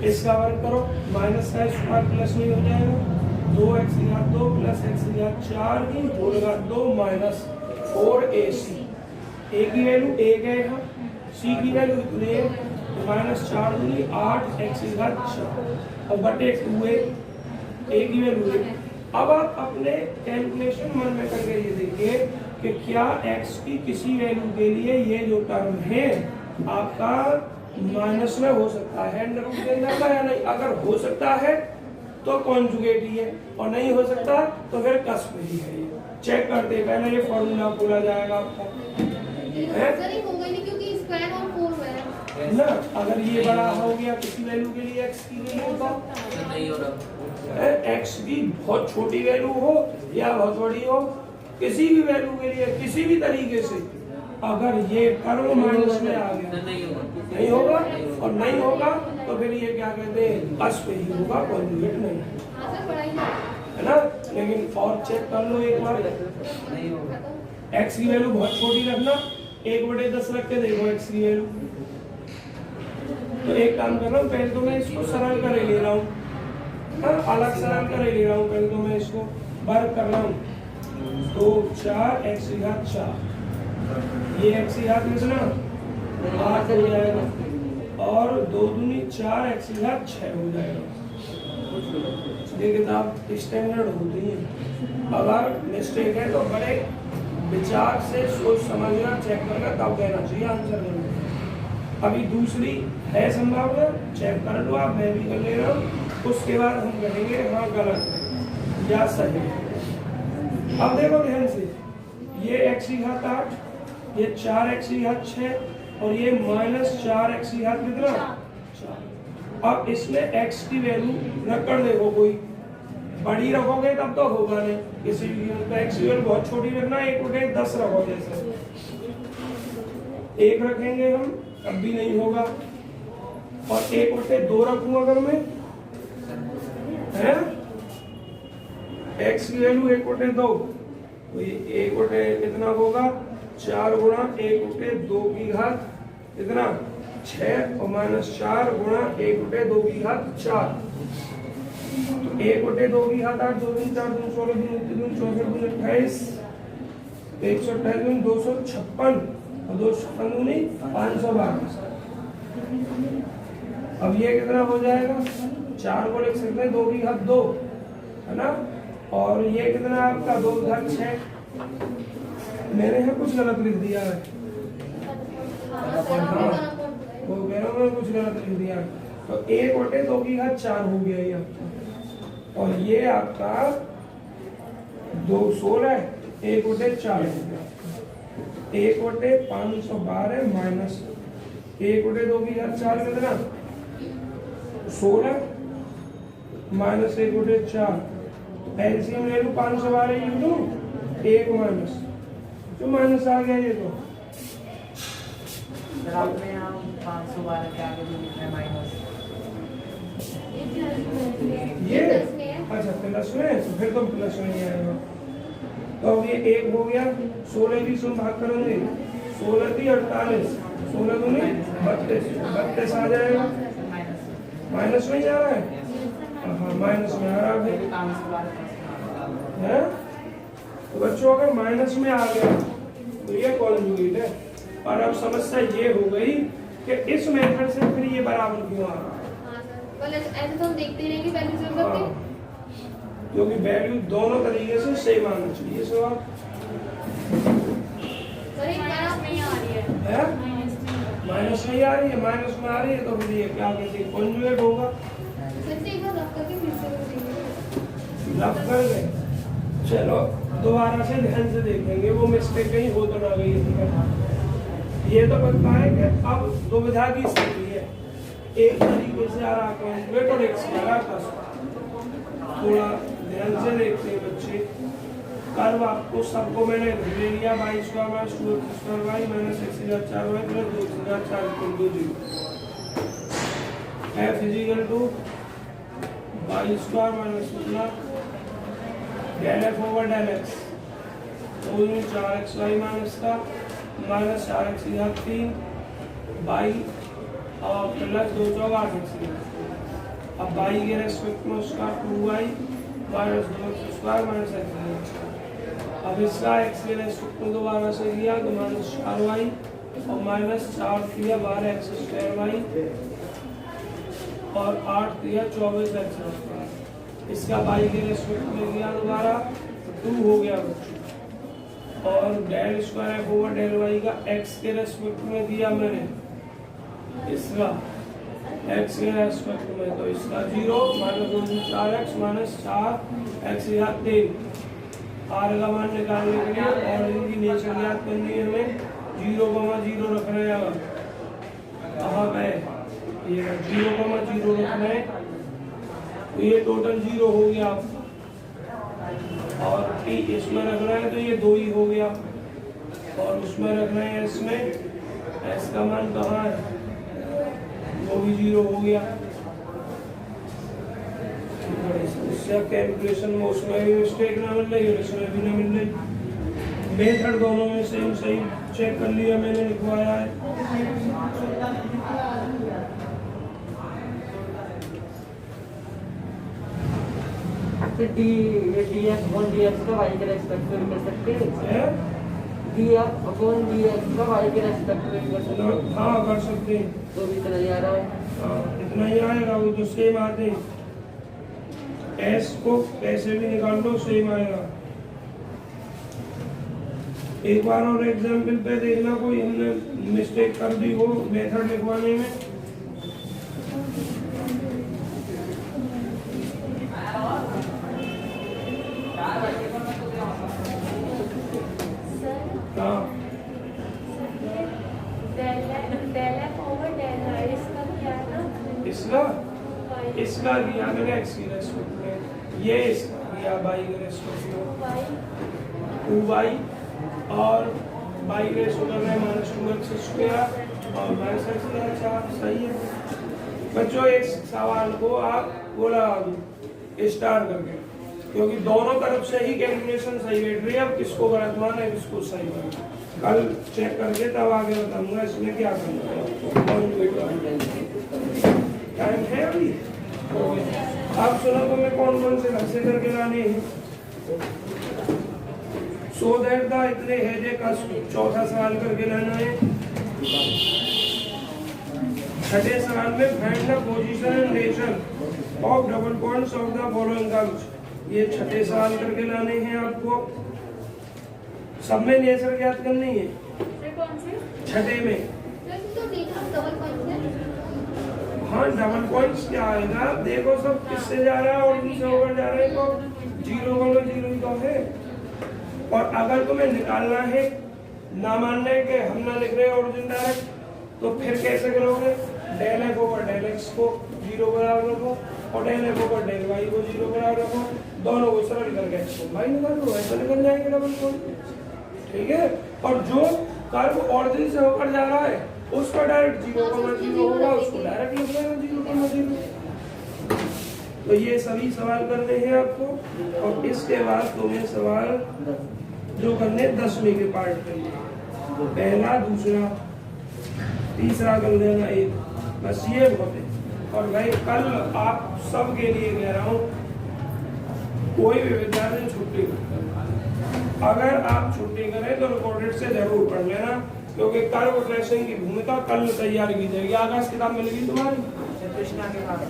इसका वर्ग करो, माइनस का स्क्वायर प्लस में हो जाएगा 2x की घात 2 प्लस x की घात 4 की होल घात 2 माइनस 4ac। a की वैल्यू 1 है यहाँ, c की वैल्यू इतनी है तो माइनस 4 दूनी 8 x की घात 4 और बटे 2a, a की वैल्यू 1। अब आप अपने कैलकुलेशन मन में करके ये देखिए कि क्या x की किसी वैल्यू के लिए ये जो टर्म है आपका माइनस में हो सकता है अंडर रूट के अंदर का या नहीं। अगर हो सकता है तो कॉन्जुगेट ही है और नहीं हो सकता तो फिर कस्प ही है। ये चेक करते पहले ये फॉर्मूला बोला जाएगा आपका सर ये होगा नहीं क्योंकि स्क्वायर और 4 है ना। अगर ये बड़ा हो गया किसी वैल्यू के लिए x की वैल्यू का नहीं हो रहा, x की बहुत छोटी वैल्यू हो या बहुत बड़ी हो, किसी भी वैल्यू के लिए किसी भी तरीके से अगर ये टर्म माइनस में आ गया नहीं होगा और नहीं होगा तो फिर ये क्या कहते हैं कस्प ही होगा, कॉन्जुगेट नहीं हां सर पढ़ाई है ना। लेकिन और चेक कर लो एक बार, x की वैल्यू बहुत छोटी रखना, 1/10 रख के देखो x की वैल्यू। तो एक काम कर रहा हूँ, पहले तो मैं इसको सरल कर ले रहा हूँ, अलग सरल कर ले रहा हूँ, पहले तो मैं इसको वर्ग कर रहा हूँ 2 4 x की घात 4, ये x की घात कितना 8 हो जाएगा और 2 दूनी 4 x की घात 6 हो जाएगा। ये किताब स्टैंडर्ड होती है, अगर मिस्टेक है तो बड़े विचार से सोच समझना चेक करना तब कहना चाहिए आंसर देना। अभी दूसरी है संभावना, चेक कर लो आप, मैं भी कर ले रहा हूँ, उसके बाद हम कहेंगे हाँ गलत है या सही है। अब देखो ध्यान से, ये x की घात 8, ये 4x की घात 6, और ये -4x की घात कितना 4। अब इसमें x की वैल्यू रख कर देखो, कोई बड़ी रखोगे तब तो होगा नहीं, किसी भी x की वैल्यू बहुत छोटी रखना, 1/10 रखो, जैसे 1 रखेंगे हम तब भी नहीं होगा, और 1/2 रखूं अगर मैं, है x की वैल्यू 1/2, तो ये 1 कितना होगा 4 गुणा 1/2 की घात कितना 6 और -4 गुणा 1/2 की घात 4, तो 1/2 की घात 8, 2 3 4 2 16 2 3 64 2 28 128 256 और 256 नहीं 512। अब ये कितना हो जाएगा, 4 को लिख सकते हैं 2 की घात 2, है ना, और ये कितना आपका 2 की घात 6, मैंने यहाँ कुछ गलत लिख दिया है, वो कह रहा हूँ मैं कुछ गलत लिख दिया है, तो 1/2 की घात 4 हो गया ये आपका, और ये आपका 216 1/4 हो गया, 1/512 माइनस 1/2 की घात 4 कितना 16 माइनस 1/4, एलसीएम ले लूं 512 लिख दूं, 1 माइनस, जो माइनस आ गया ये, तो सर आपने यहाँ 512 के आगे जो लिखा है माइनस, ये अच्छा प्लस में, तो फिर तो प्लस में ही आएगा, तो अब ये 1 हो गया, 16 की सुन भाग करेंगे, 16 की 48, 16 दूनी 32 आ जाएगा, माइनस में ही आ रहा है, हाँ माइनस में आ रहा है, तो बच्चों अगर माइनस में आ गया तो ये कॉन्जुगेट है, और अब समस्या ये हो गई कि इस मेथड से फिर ये बराबर क्यों आ रहा है, ऐसे तो हम देखते हैं कि वैल्यू सेम करते हैं, क्योंकि वैल्यू दोनों तरीके से सेम आना चाहिए, सवाल सर एक बार आप नहीं आ रही है माइनस नहीं आ रही है, माइनस में आ रही है, तो फिर ये क्या कहते हैं कॉन्जुगेट होगा, फिर से एक बार रख करके फिर से देखेंगे, रब कर गए, चलो दोबारा से ध्यान से देखेंगे, वो मिस्टेक कहीं हो तो ना गई है। ये तो पता है कि अब दुविधा की स्थिति है, एक तरीके से आ रहा कॉन्जुगेट और एक से आ रहा कस, थोड़ा ध्यान से देखते हैं बच्चे, कर्व आपको सबको मैंने ले लिया, y² − 2x² y minus x4 y plus 2x4 2 0, f = y² minus del f over del x, तो 4xy माइनस का माइनस 4x की घात 3 y और प्लस 2 × 8x, अब y के रेस्पेक्ट में उसका 2y minus 2x² minus x, अब इसका x के रेस्पेक्ट में दोबारा से लिया तो माइनस 4y और माइनस 4 दिया 12x² और 8 दिया 24x², इसका y के रेस्पेक्ट में लिया दोबारा 2 हो गया बच्चों, और del square f over del y का x के रेस्पेक्ट में दिया मैंने, इसका x के रेस्पेक्ट में, तो इसका 0 माइनस 4x माइनस 4x या 3, r का मान निकालने के लिए और इनकी नेचर याद करनी है हमें, 0,0 रखना है, कहाँ गए ये 0,0 रखना है, तो ये टोटल 0 हो गया, और t इसमें रखना है तो ये 2 ही हो गया, और उसमें रखना है इसमें, s का मान कहाँ है, वो भी 0 हो गया, कैलकुलेशन में उसमें भी मिस्टेक ना मिल रही और इसमें भी ना मिल रही, मेथड दोनों में सेम सही चेक कर लिया मैंने, लिखवाया है। डी ये df अपॉन dx का y के रेस्पेक्ट में कर सकते हैं, df अपॉन dx का y के रेस्पेक्ट में कर सकते हैं, हाँ कर सकते हैं, तो भी इतना ही आ रहा है, इतना ही आएगा, वो जो सेम आते हैं, s को कैसे भी निकाल लो सेम आएगा। एक बार और एग्जाम्पल पे देखना कोई हमने मिस्टेक कर दी हो मेथड लिखवाने में, सर हाँ del इसका दिया मैंने एक्स की रेस्पेक्ट में, ये इसका दिया वाई के रेस्पेक्ट में, टू वाई और वाई के रेस्पेक्ट में माइनस 2x स्क्वायर और माइनस x का 4। सही है बच्चों। इस सवाल को आप वो लगा दो स्टार करके, क्योंकि दोनों तरफ से ही कैलकुलेशन सही बैठ रही है। अब किसको गलत माना है किसको सही माना, कल चेक करके तब आगे बताऊंगा इसमें क्या करना है। टाइम है अभी। आप सुनो तो मैं कौन कौन से घर से करके लाने हैं। सो दैट द इतने है का चौथा सवाल करके लाना है। छठे सवाल में find the position and nature of double points of the following terms. ये छठे सवाल करके लाने हैं आपको। सब में नेचर ज्ञात करनी है। कौन से छठे में तो डबल पॉइंट है। हाँ डबल पॉइंट्स क्या आएगा देखो, सब किससे जा रहा है और किससे ओवर जा रहा है, तो जीरो वाला जीरो ही तो है। और अगर तुम्हें निकालना है ना मानने के हम ना लिख रहे ओरिजिन डायरेक्ट, तो फिर कैसे करोगे, del f over del x को जीरो बराबर रखो और del f over del y को जीरो बराबर रखो, दोनों को सरल करके एक्स को वाई निकाल दो, ऐसा निकल जाएंगे डबल पॉइंट। ठीक है। और जो कर्व ओरिजिन से होकर जा रहा है उसका डायरेक्ट 0,0 होगा, उसको डायरेक्ट लिख लेना 0,0। तो ये सभी सवाल करने हैं आपको। और इसके बाद तुम्हें सवाल जो करने 10वें के पार्ट करने, पहला दूसरा तीसरा कर देना एक, बस ये बहुत है। और भाई कल आप सब के लिए कह रहा हूँ, कोई भी विद्यार्थी छुट्टी अगर आप छुट्टी करें तो रिकॉर्डेड से जरूर पढ़ लेना, क्योंकि कर्व ट्रेसिंग की भूमिका कल तैयार की जाएगी। आकाश किताब मिलेगी तुम्हारी कृष्णा के बाद।